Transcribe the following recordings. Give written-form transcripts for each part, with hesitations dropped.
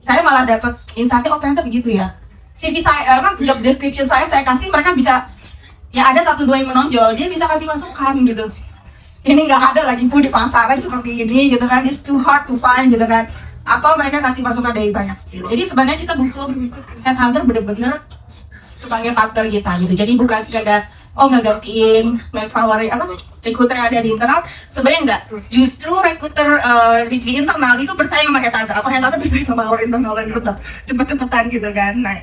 saya malah dapat insight, oh ternyata begitu ya. CV saya, job description saya kasih, mereka bisa, ya ada 1-2 yang menonjol, dia bisa kasih masukan gitu. Ini nggak ada lagi pun di pasaran seperti ini gitu kan, it's too hard to find gitu kan. Atau mereka kasih masukan dari banyak sisi. Jadi sebenarnya kita butuh headhunter bener-bener sebagai partner kita gitu. Jadi bukan sekadar nggak gantiin manpower recruiter yang ada di internal. Sebenarnya enggak. Justru recruiter di internal itu bersaing sama headhunter, atau headhunter bersaing sama orang internal dan recruiter. Cepet-cepetan gitu kan. Nah,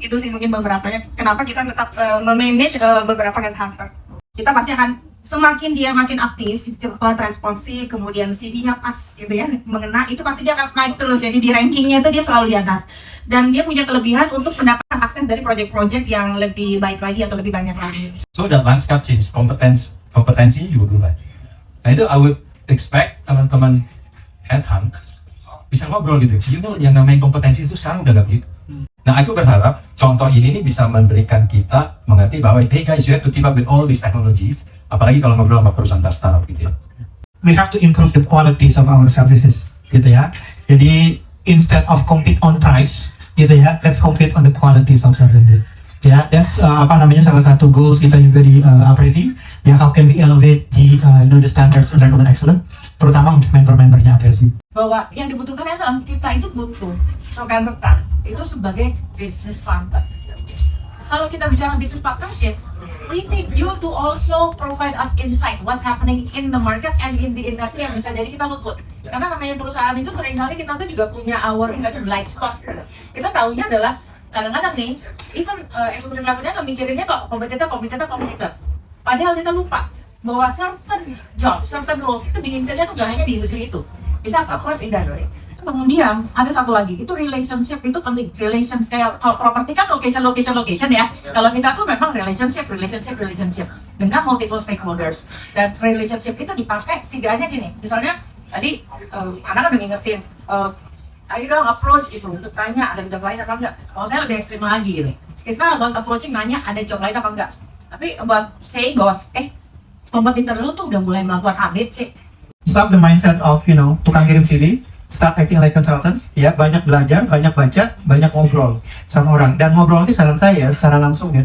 itu sih mungkin beberapanya kenapa kita tetap memanage beberapa headhunter. Kita pasti akan semakin dia makin aktif, cepat, responsif, kemudian CV-nya pas gitu ya, mengena, itu pasti dia akan naik terus. Jadi di rankingnya itu dia selalu di atas. Dan dia punya kelebihan untuk mendapatkan akses dari project-project yang lebih baik lagi atau lebih banyak lagi. So that landscape change, kompetensi juga berubah. Nah itu I would expect teman-teman headhunt bisa ngobrol gitu. Yang namanya kompetensi itu sekarang udah gak begitu. Nah, aku berharap contoh ini bisa memberikan kita mengerti bahwa, hey guys, you have to keep up with all these technologies. Apalagi kalau ngobrol sama perusahaan startup gitu ya. We have to improve the qualities of our services, gitu ya. Jadi instead of compete on price, gitu ya, let's compete on the qualities of services. Ya, that's salah satu goals kita juga di Apresi. Ya, how can we elevate the standards of recruitment excellence, terutama untuk member-membernya Apresi. Bahwa yang dibutuhkan adalah kita itu butuh rekan-rekan itu sebagai business partner. Kalau kita bicara business partnership, we need you to also provide us insight what's happening in the market and in the industry yang bisa jadi kita luput. Karena namanya perusahaan itu seringkali kita tuh juga punya our blind spot. Kita tahunya adalah kadang-kadang nih, even eksekutif levelnya tuh mikirinnya kok kompetitor. Padahal kita lupa bahwa certain job, certain roles itu diincernya tuh gak hanya di industri itu, bisa across industry. Kemudian ada satu lagi, itu relationship itu penting. Relations kayak kalau properti kan location ya. Kalau kita tuh memang relationship dengan multiple stakeholders. Dan relationship itu dipakai setidaknya gini. Misalnya tadi anak udah ngingetin, ayo dong approach itu untuk tanya ada job lain apa enggak. Kalau saya lebih ekstrim lagi gini. It's not about approaching nanya ada job lain apa enggak. Tapi about saying bahwa kompetitor lu tuh udah mulai melakukan ABC. Stop the mindset of tukang kirim CV. Start acting like consultants, ya, banyak belajar, banyak baca, banyak ngobrol sama orang. Dan ngobrol sih saran saya secara langsung ya,